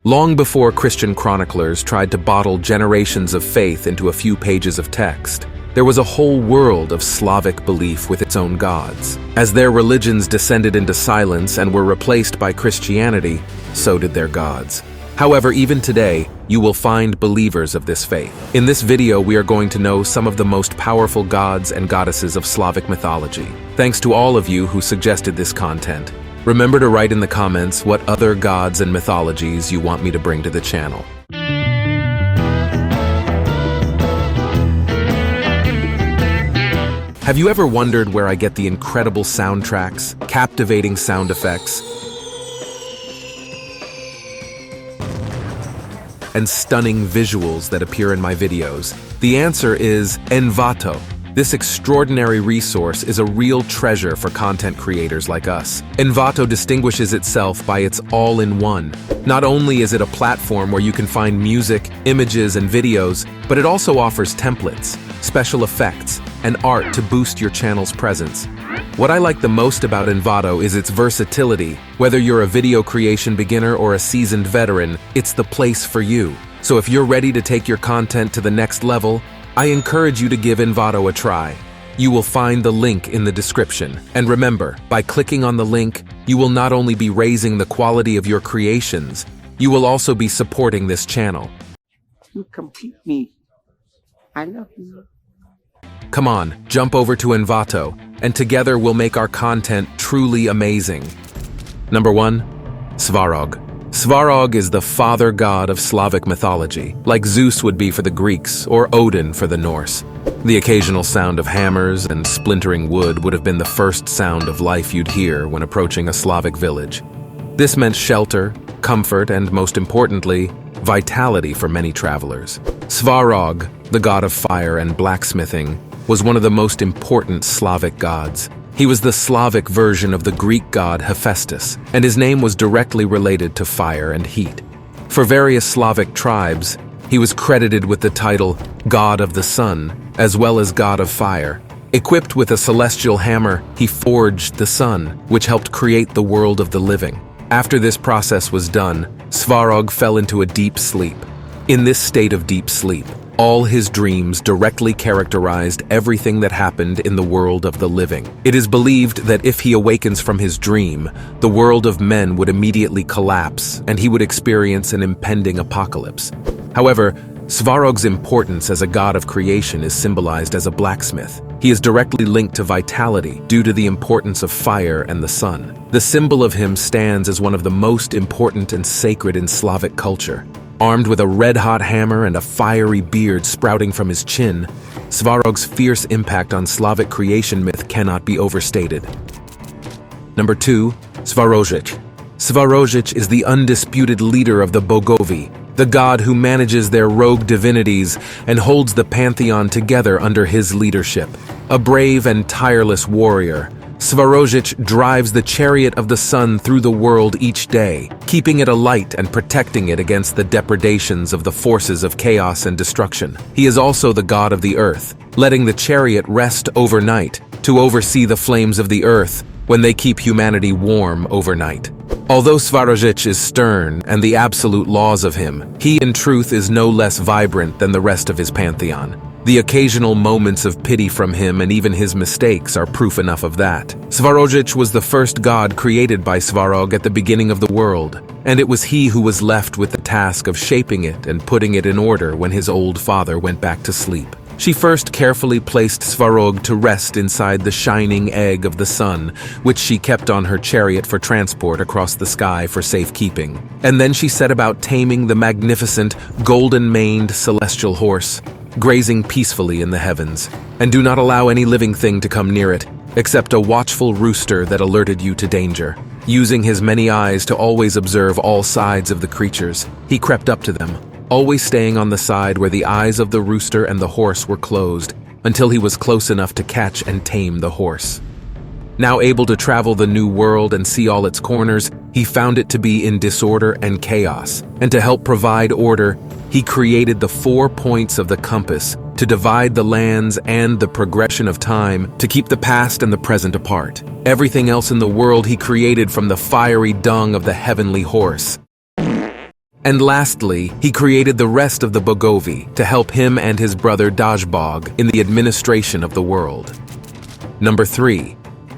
Long before Christian chroniclers tried to bottle generations of faith into a few pages of text, there was a whole world of Slavic belief with its own gods. As their religions descended into silence and were replaced by Christianity, so did their gods. However, even today, you will find believers of this faith. In this video, we are going to know some of the most powerful gods and goddesses of Slavic mythology. Thanks to all of you who suggested this content. Remember to write in the comments what other gods and mythologies you want me to bring to the channel. Have you ever wondered where I get the incredible soundtracks, captivating sound effects, and stunning visuals that appear in my videos? The answer is Envato. This extraordinary resource is a real treasure for content creators like us. Envato distinguishes itself by its all-in-one. Not only is it a platform where you can find music, images, and videos, but it also offers templates, special effects, and art to boost your channel's presence. What I like the most about Envato is its versatility. Whether you're a video creation beginner or a seasoned veteran, it's the place for you. So if you're ready to take your content to the next level, I encourage you to give Envato a try. You will find the link in the description. And remember, by clicking on the link, you will not only be raising the quality of your creations, you will also be supporting this channel. You complete me. I love you. Come on, jump over to Envato, and together we'll make our content truly amazing. Number 1. Svarog. Svarog is the father god of Slavic mythology, like Zeus would be for the Greeks or Odin for the Norse. The occasional sound of hammers and splintering wood would have been the first sound of life you'd hear when approaching a Slavic village. This meant shelter, comfort, and most importantly, vitality for many travelers. Svarog, the god of fire and blacksmithing, was one of the most important Slavic gods. He was the Slavic version of the Greek god Hephaestus, and his name was directly related to fire and heat. For various Slavic tribes, he was credited with the title God of the Sun, as well as God of Fire. Equipped with a celestial hammer, he forged the sun, which helped create the world of the living. After this process was done, Svarog fell into a deep sleep. In this state of deep sleep, all his dreams directly characterized everything that happened in the world of the living. It is believed that if he awakens from his dream, the world of men would immediately collapse and he would experience an impending apocalypse. However, Svarog's importance as a god of creation is symbolized as a blacksmith. He is directly linked to vitality due to the importance of fire and the sun. The symbol of him stands as one of the most important and sacred in Slavic culture. Armed with a red-hot hammer and a fiery beard sprouting from his chin, Svarog's fierce impact on Slavic creation myth cannot be overstated. Number 2. Svarojic. Svarojic is the undisputed leader of the Bogovi, the god who manages their rogue divinities and holds the pantheon together under his leadership. A brave and tireless warrior, Svarojic drives the chariot of the sun through the world each day, keeping it alight and protecting it against the depredations of the forces of chaos and destruction. He is also the god of the earth, letting the chariot rest overnight to oversee the flames of the earth when they keep humanity warm overnight. Although Svarojic is stern and the absolute laws of him, he in truth is no less vibrant than the rest of his pantheon. The occasional moments of pity from him and even his mistakes are proof enough of that. Svarojic was the first god created by Svarog at the beginning of the world, and it was he who was left with the task of shaping it and putting it in order when his old father went back to sleep. She first carefully placed Svarog to rest inside the shining egg of the sun, which she kept on her chariot for transport across the sky for safekeeping. And then she set about taming the magnificent, golden-maned celestial horse, grazing peacefully in the heavens. And do not allow any living thing to come near it, except a watchful rooster that alerted you to danger. Using his many eyes to always observe all sides of the creatures, he crept up to them, always staying on the side where the eyes of the rooster and the horse were closed, until he was close enough to catch and tame the horse. Now able to travel the new world and see all its corners, he found it to be in disorder and chaos. And to help provide order, he created the 4 points of the compass to divide the lands and the progression of time to keep the past and the present apart. Everything else in the world he created from the fiery dung of the heavenly horse. And lastly, he created the rest of the Bogovi to help him and his brother Dazbog in the administration of the world. Number 3.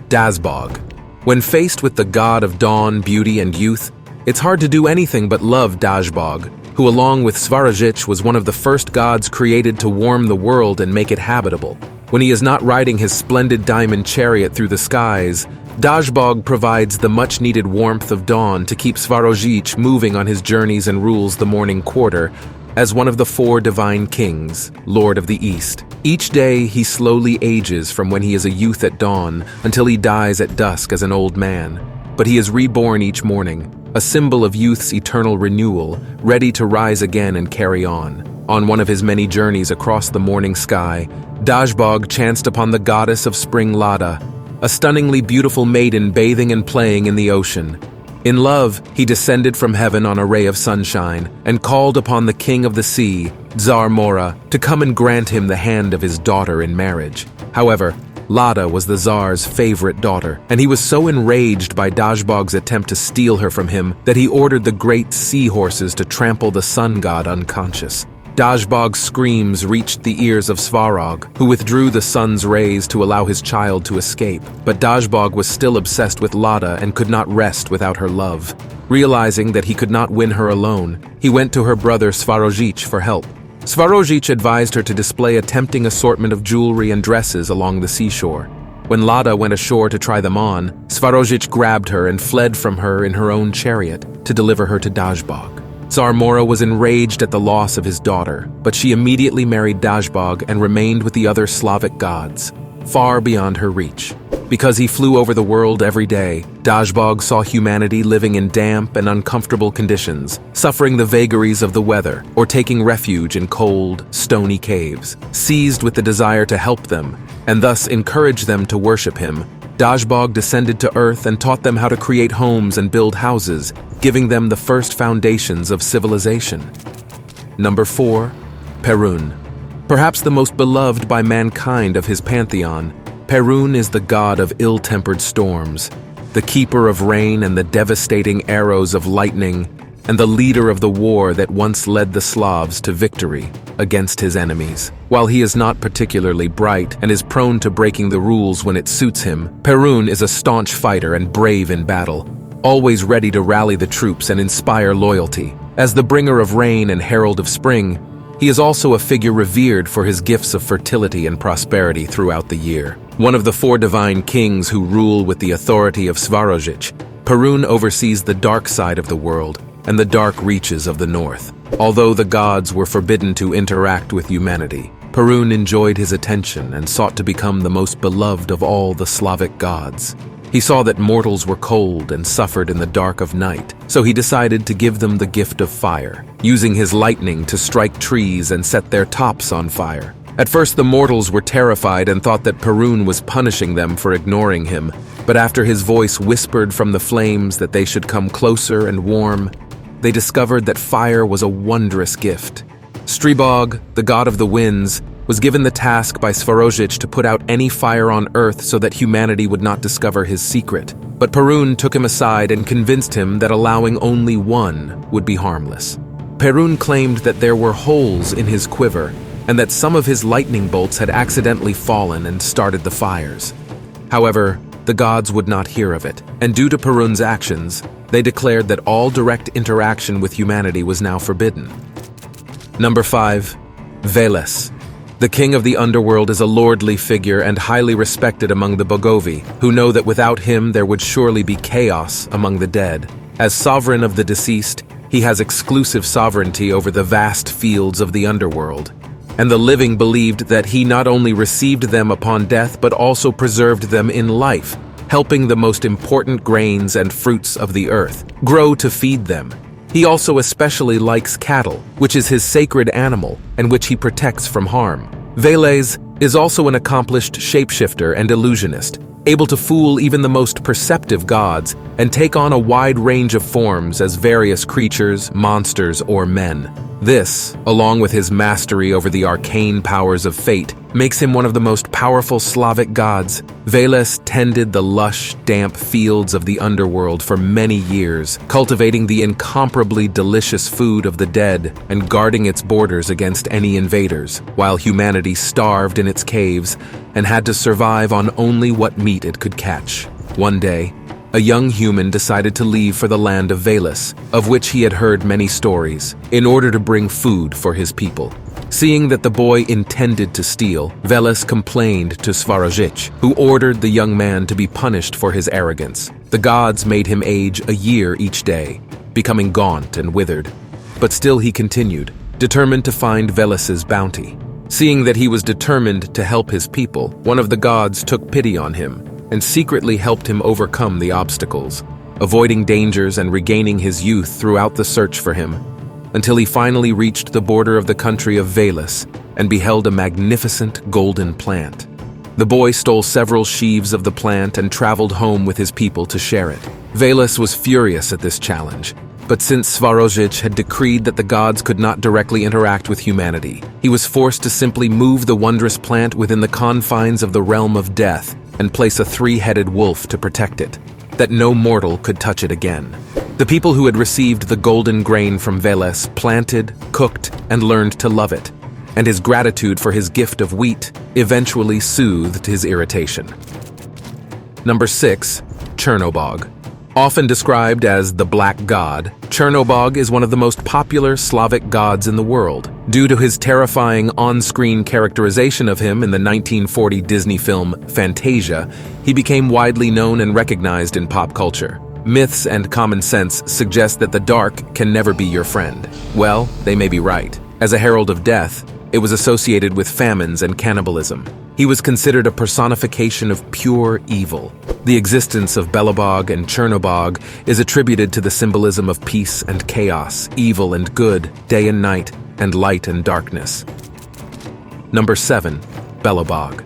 Dazbog. When faced with the god of dawn, beauty, and youth, it's hard to do anything but love Dazbog, who along with Svarojic was one of the first gods created to warm the world and make it habitable. When he is not riding his splendid diamond chariot through the skies, Dazbog provides the much-needed warmth of dawn to keep Svarojic moving on his journeys and rules the morning quarter as one of the 4 divine kings, Lord of the East. Each day he slowly ages from when he is a youth at dawn until he dies at dusk as an old man. But he is reborn each morning, a symbol of youth's eternal renewal, ready to rise again and carry on. On one of his many journeys across the morning sky, Dazbog chanced upon the goddess of spring Lada, a stunningly beautiful maiden bathing and playing in the ocean. In love, he descended from heaven on a ray of sunshine and called upon the king of the sea, Tsar Mora, to come and grant him the hand of his daughter in marriage. However, Lada was the Tsar's favorite daughter, and he was so enraged by Dazbog's attempt to steal her from him that he ordered the great seahorses to trample the sun god unconscious. Dazbog's screams reached the ears of Svarog, who withdrew the sun's rays to allow his child to escape. But Dazbog was still obsessed with Lada and could not rest without her love. Realizing that he could not win her alone, he went to her brother Svarojic for help. Svarojic advised her to display a tempting assortment of jewelry and dresses along the seashore. When Lada went ashore to try them on, Svarojic grabbed her and fled from her in her own chariot to deliver her to Dazbog. Tsar Mora was enraged at the loss of his daughter, but she immediately married Dazbog and remained with the other Slavic gods, far beyond her reach. Because he flew over the world every day, Dazbog saw humanity living in damp and uncomfortable conditions, suffering the vagaries of the weather, or taking refuge in cold, stony caves. Seized with the desire to help them, and thus encourage them to worship him, Dazbog descended to earth and taught them how to create homes and build houses, giving them the first foundations of civilization. Number 4. Perun. Perhaps the most beloved by mankind of his pantheon, Perun is the god of ill-tempered storms, the keeper of rain and the devastating arrows of lightning, and the leader of the war that once led the Slavs to victory against his enemies. While he is not particularly bright and is prone to breaking the rules when it suits him, Perun is a staunch fighter and brave in battle, always ready to rally the troops and inspire loyalty. As the bringer of rain and herald of spring, he is also a figure revered for his gifts of fertility and prosperity throughout the year. One of the 4 divine kings who rule with the authority of Svarojic, Perun oversees the dark side of the world and the dark reaches of the north. Although the gods were forbidden to interact with humanity, Perun enjoyed his attention and sought to become the most beloved of all the Slavic gods. He saw that mortals were cold and suffered in the dark of night, so he decided to give them the gift of fire, using his lightning to strike trees and set their tops on fire. At first the mortals were terrified and thought that Perun was punishing them for ignoring him, but after his voice whispered from the flames that they should come closer and warm, they discovered that fire was a wondrous gift. Stribog, the god of the winds, was given the task by Svarojic to put out any fire on earth so that humanity would not discover his secret. But Perun took him aside and convinced him that allowing only one would be harmless. Perun claimed that there were holes in his quiver and that some of his lightning bolts had accidentally fallen and started the fires. However, the gods would not hear of it, and due to Perun's actions, they declared that all direct interaction with humanity was now forbidden. Number 5. Veles. The king of the underworld is a lordly figure and highly respected among the Bogovi, who know that without him there would surely be chaos among the dead. As sovereign of the deceased, he has exclusive sovereignty over the vast fields of the underworld. And the living believed that he not only received them upon death but also preserved them in life, helping the most important grains and fruits of the earth grow to feed them. He also especially likes cattle, which is his sacred animal and which he protects from harm. Veles is also an accomplished shapeshifter and illusionist, able to fool even the most perceptive gods and take on a wide range of forms as various creatures, monsters, or men. This, along with his mastery over the arcane powers of fate, makes him one of the most powerful Slavic gods. Veles tended the lush, damp fields of the underworld for many years, cultivating the incomparably delicious food of the dead and guarding its borders against any invaders, while humanity starved in its caves and had to survive on only what meat it could catch. One day, a young human decided to leave for the land of Veles, of which he had heard many stories, in order to bring food for his people. Seeing that the boy intended to steal, Veles complained to Svarojic, who ordered the young man to be punished for his arrogance. The gods made him age a year each day, becoming gaunt and withered. But still he continued, determined to find Veles's bounty. Seeing that he was determined to help his people, one of the gods took pity on him and secretly helped him overcome the obstacles, avoiding dangers and regaining his youth throughout the search for him, until he finally reached the border of the country of Veles and beheld a magnificent golden plant. The boy stole several sheaves of the plant and traveled home with his people to share it. Veles was furious at this challenge, but since Svarojic had decreed that the gods could not directly interact with humanity, he was forced to simply move the wondrous plant within the confines of the realm of death and place a three-headed wolf to protect it, that no mortal could touch it again. The people who had received the golden grain from Veles planted, cooked, and learned to love it, and his gratitude for his gift of wheat eventually soothed his irritation. Number 6. Chernobog. Often described as the Black God, Chernobog is one of the most popular Slavic gods in the world. Due to his terrifying on-screen characterization of him in the 1940 Disney film Fantasia, he became widely known and recognized in pop culture. Myths and common sense suggest that the dark can never be your friend. Well, they may be right. As a herald of death, it was associated with famines and cannibalism. He was considered a personification of pure evil. The existence of Bellobog and Chernobog is attributed to the symbolism of peace and chaos, evil and good, day and night, and light and darkness. Number 7. Bellobog.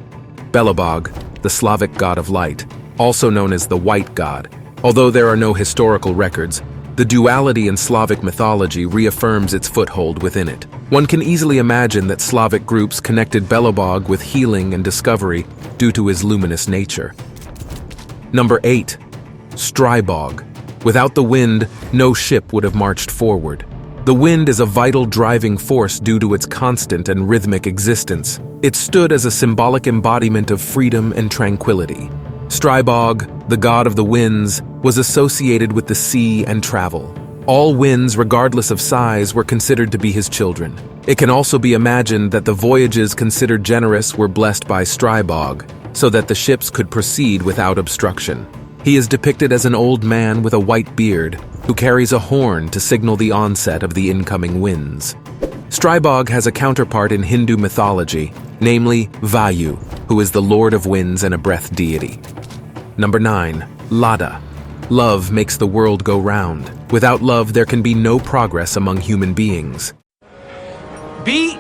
Bellobog, the Slavic god of light, also known as the White God. Although there are no historical records, the duality in Slavic mythology reaffirms its foothold within it. One can easily imagine that Slavic groups connected Bellobog with healing and discovery due to his luminous nature. Number 8. Stribog. Without the wind, no ship would have marched forward. The wind is a vital driving force due to its constant and rhythmic existence. It stood as a symbolic embodiment of freedom and tranquility. Stribog, the god of the winds, was associated with the sea and travel. All winds, regardless of size, were considered to be his children. It can also be imagined that the voyages considered generous were blessed by Stribog, so that the ships could proceed without obstruction. He is depicted as an old man with a white beard, who carries a horn to signal the onset of the incoming winds. Stribog has a counterpart in Hindu mythology, namely Vayu, who is the lord of winds and a breath deity. Number 9. Lada. Love makes the world go round. Without love, there can be no progress among human beings. Beautiful.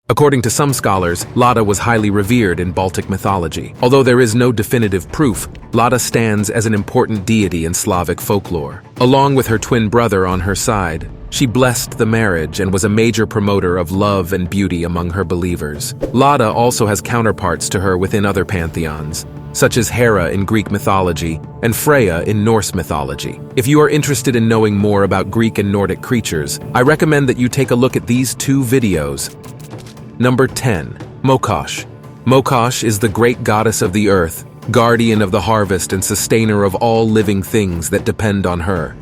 According to some scholars, Lada was highly revered in Baltic mythology. Although there is no definitive proof, Lada stands as an important deity in Slavic folklore. Along with her twin brother on her side, she blessed the marriage and was a major promoter of love and beauty among her believers. Lada also has counterparts to her within other pantheons, such as Hera in Greek mythology and Freya in Norse mythology. If you are interested in knowing more about Greek and Nordic creatures, I recommend that you take a look at these 2 videos. Number 10. Mokosh. Mokosh is the great goddess of the earth, guardian of the harvest and sustainer of all living things that depend on her.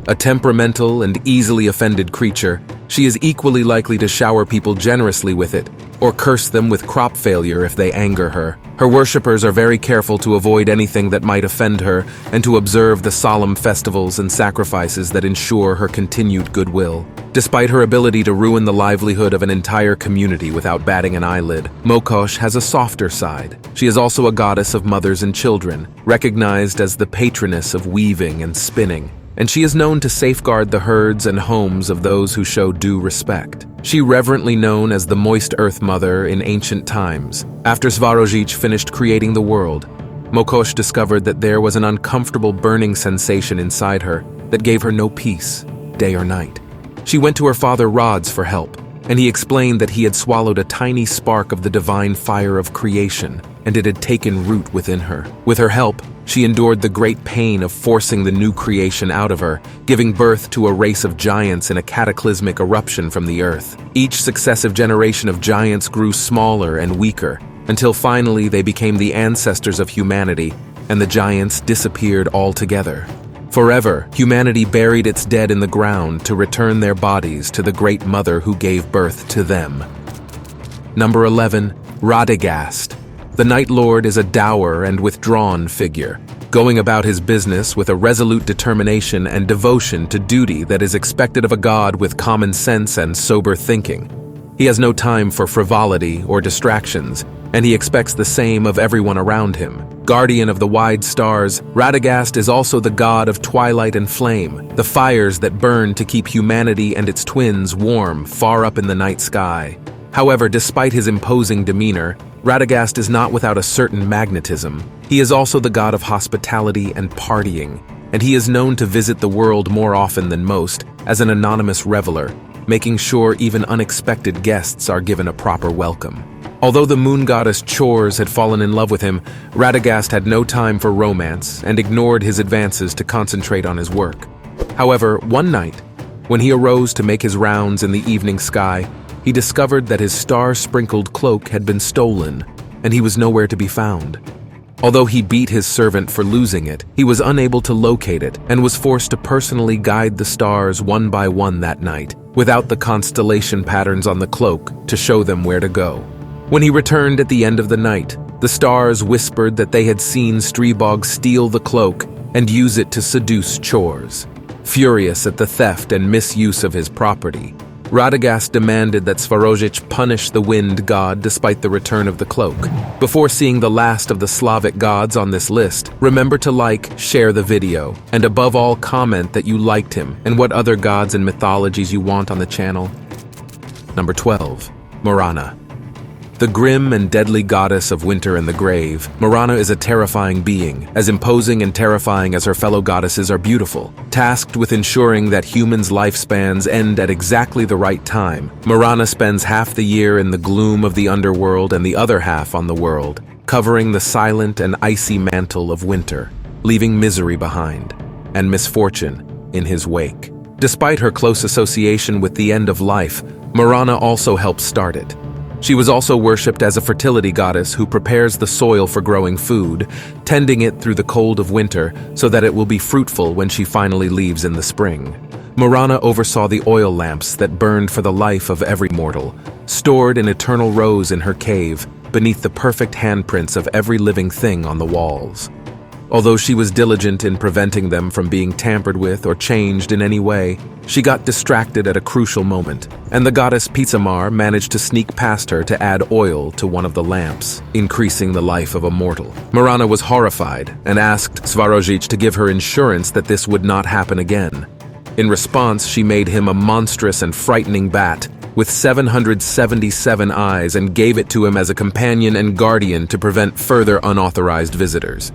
A temperamental and easily offended creature, she is equally likely to shower people generously with it, or curse them with crop failure if they anger her. Her worshippers are very careful to avoid anything that might offend her and to observe the solemn festivals and sacrifices that ensure her continued goodwill. Despite her ability to ruin the livelihood of an entire community without batting an eyelid, Mokosh has a softer side. She is also a goddess of mothers and children, recognized as the patroness of weaving and spinning, and she is known to safeguard the herds and homes of those who show due respect. She reverently known as the Moist Earth Mother in ancient times. After Svarojic finished creating the world, Mokosh discovered that there was an uncomfortable burning sensation inside her that gave her no peace, day or night. She went to her father Rods for help, and he explained that he had swallowed a tiny spark of the divine fire of creation, and it had taken root within her. With her help, she endured the great pain of forcing the new creation out of her, giving birth to a race of giants in a cataclysmic eruption from the earth. Each successive generation of giants grew smaller and weaker, until finally they became the ancestors of humanity, and the giants disappeared altogether. Forever, humanity buried its dead in the ground to return their bodies to the Great Mother who gave birth to them. Number 11. Radagast. The Night Lord is a dour and withdrawn figure, going about his business with a resolute determination and devotion to duty that is expected of a god with common sense and sober thinking. He has no time for frivolity or distractions, and he expects the same of everyone around him. Guardian of the wide stars, Radagast is also the god of twilight and flame, the fires that burn to keep humanity and its twins warm far up in the night sky. However, despite his imposing demeanor, Radagast is not without a certain magnetism. He is also the god of hospitality and partying, and he is known to visit the world more often than most as an anonymous reveler, making sure even unexpected guests are given a proper welcome. Although the moon goddess Chors had fallen in love with him, Radagast had no time for romance and ignored his advances to concentrate on his work. However, one night, when he arose to make his rounds in the evening sky, he discovered that his star-sprinkled cloak had been stolen, and he was nowhere to be found. Although he beat his servant for losing it, he was unable to locate it and was forced to personally guide the stars one by one that night, without the constellation patterns on the cloak to show them where to go. When he returned at the end of the night, the stars whispered that they had seen Stribog steal the cloak and use it to seduce Chors. Furious at the theft and misuse of his property, Radagast demanded that Svarojic punish the wind god despite the return of the cloak. Before seeing the last of the Slavic gods on this list, remember to like, share the video, and above all comment that you liked him and what other gods and mythologies you want on the channel. Number 12. Morana. The grim and deadly goddess of winter and the grave, Morana is a terrifying being, as imposing and terrifying as her fellow goddesses are beautiful. Tasked with ensuring that humans' lifespans end at exactly the right time, Morana spends half the year in the gloom of the underworld and the other half on the world, covering the silent and icy mantle of winter, leaving misery behind, and misfortune in his wake. Despite her close association with the end of life, Morana also helps start it. She was also worshipped as a fertility goddess who prepares the soil for growing food, tending it through the cold of winter so that it will be fruitful when she finally leaves in the spring. Morana oversaw the oil lamps that burned for the life of every mortal, stored in eternal rows in her cave beneath the perfect handprints of every living thing on the walls. Although she was diligent in preventing them from being tampered with or changed in any way, she got distracted at a crucial moment, and the goddess Pizzamar managed to sneak past her to add oil to one of the lamps, increasing the life of a mortal. Morana was horrified and asked Svarojic to give her insurance that this would not happen again. In response, she made him a monstrous and frightening bat with 777 eyes and gave it to him as a companion and guardian to prevent further unauthorized visitors.